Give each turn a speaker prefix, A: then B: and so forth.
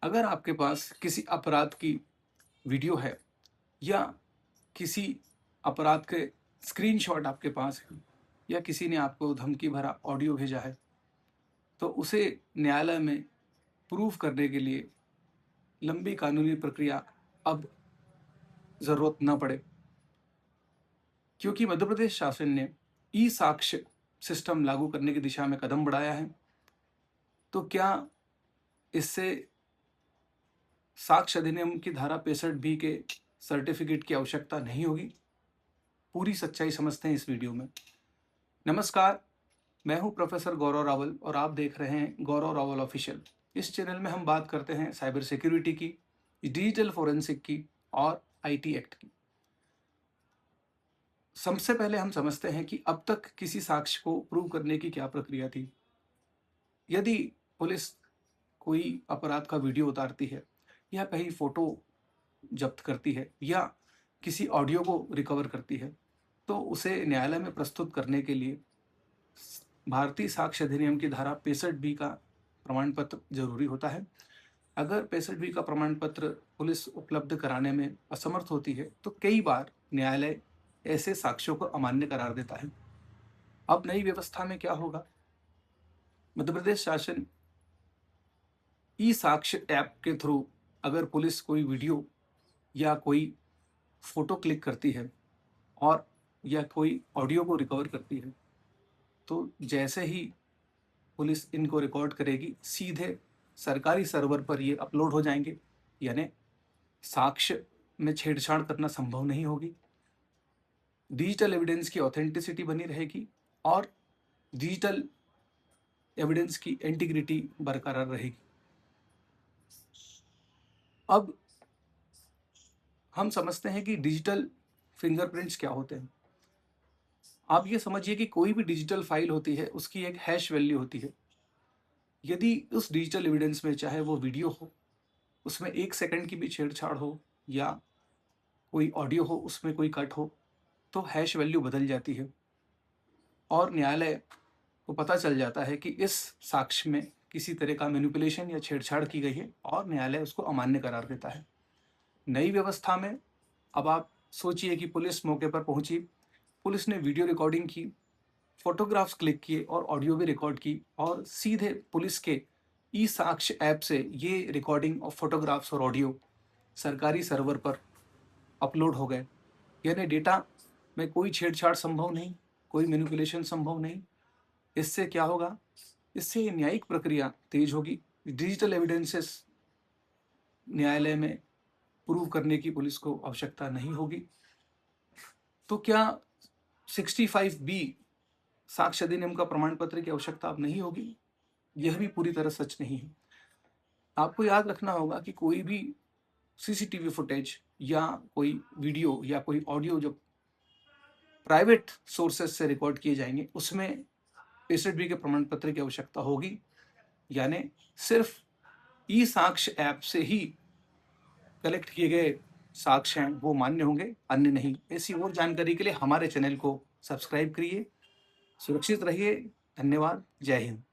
A: अगर आपके पास किसी अपराध की वीडियो है या किसी अपराध के स्क्रीनशॉट आपके पास है या किसी ने आपको धमकी भरा ऑडियो भेजा है, तो उसे न्यायालय में प्रूफ करने के लिए लंबी कानूनी प्रक्रिया अब ज़रूरत न पड़े, क्योंकि मध्य प्रदेश शासन ने ई साक्ष्य सिस्टम लागू करने की दिशा में कदम बढ़ाया है। तो क्या इससे साक्ष्य अधिनियम की धारा 65 के सर्टिफिकेट की आवश्यकता नहीं होगी? पूरी सच्चाई समझते हैं इस वीडियो में। नमस्कार, मैं हूं प्रोफेसर गौरव रावल और आप देख रहे हैं गौरव रावल ऑफिशियल। इस चैनल में हम बात करते हैं साइबर सिक्योरिटी की, डिजिटल फोरेंसिक की और आईटी एक्ट की। सबसे पहले हम समझते हैं कि अब तक किसी साक्ष्य को प्रूव करने की क्या प्रक्रिया थी। यदि पुलिस कोई अपराध का वीडियो उतारती है या कहीं फोटो जब्त करती है या किसी ऑडियो को रिकवर करती है, तो उसे न्यायालय में प्रस्तुत करने के लिए भारतीय साक्ष्य अधिनियम की धारा 65 का प्रमाण पत्र जरूरी होता है। अगर 65 का प्रमाण पत्र पुलिस उपलब्ध कराने में असमर्थ होती है, तो कई बार न्यायालय ऐसे साक्ष्यों को अमान्य करार देता है। अब नई व्यवस्था में क्या होगा? मध्य प्रदेश शासन ई साक्ष्य ऐप के थ्रू अगर पुलिस कोई वीडियो या कोई फोटो क्लिक करती है और या कोई ऑडियो को रिकवर करती है, तो जैसे ही पुलिस इनको रिकॉर्ड करेगी, सीधे सरकारी सर्वर पर ये अपलोड हो जाएंगे। यानी साक्ष्य में छेड़छाड़ करना संभव नहीं होगी। डिजिटल एविडेंस की ऑथेंटिसिटी बनी रहेगी और डिजिटल एविडेंस की इंटीग्रिटी बरकरार रहेगी। अब हम समझते हैं कि डिजिटल फिंगरप्रिंट्स क्या होते हैं। आप ये समझिए कि कोई भी डिजिटल फाइल होती है, उसकी एक हैश वैल्यू होती है। यदि उस डिजिटल एविडेंस में चाहे वो वीडियो हो, उसमें 1 सेकंड की भी छेड़छाड़ हो या कोई ऑडियो हो, उसमें कोई कट हो, तो हैश वैल्यू बदल जाती है और न्यायालय को पता चल जाता है कि इस साक्ष्य में किसी तरह का मैनिपुलेशन या छेड़छाड़ की गई है और न्यायालय उसको अमान्य करार देता है। नई व्यवस्था में अब आप सोचिए कि पुलिस मौके पर पहुंची, पुलिस ने वीडियो रिकॉर्डिंग की, फोटोग्राफ्स क्लिक किए और ऑडियो भी रिकॉर्ड की और सीधे पुलिस के ई साक्ष्य ऐप से ये रिकॉर्डिंग और फोटोग्राफ्स और ऑडियो सरकारी सर्वर पर अपलोड हो गए। यानी डेटा में कोई छेड़छाड़ संभव नहीं, कोई मैनिपुलेशन संभव नहीं। इससे क्या होगा? इससे न्यायिक प्रक्रिया तेज होगी। डिजिटल एविडेंसेस न्यायालय में प्रूव करने की पुलिस को आवश्यकता नहीं होगी। तो क्या 65B साक्ष्य अधिनियम का प्रमाण पत्र की आवश्यकता अब नहीं होगी? यह भी पूरी तरह सच नहीं है। आपको याद रखना होगा कि कोई भी सीसीटीवी फुटेज या कोई वीडियो या कोई ऑडियो जो प्राइवेट सोर्सेज से रिकॉर्ड किए जाएंगे, उसमें 65B के प्रमाण पत्र की आवश्यकता होगी। यानी सिर्फ ई साक्ष्य ऐप से ही कलेक्ट किए गए साक्ष्य हैं वो मान्य होंगे, अन्य नहीं। ऐसी और जानकारी के लिए हमारे चैनल को सब्सक्राइब करिए। सुरक्षित रहिए। धन्यवाद। जय हिंद।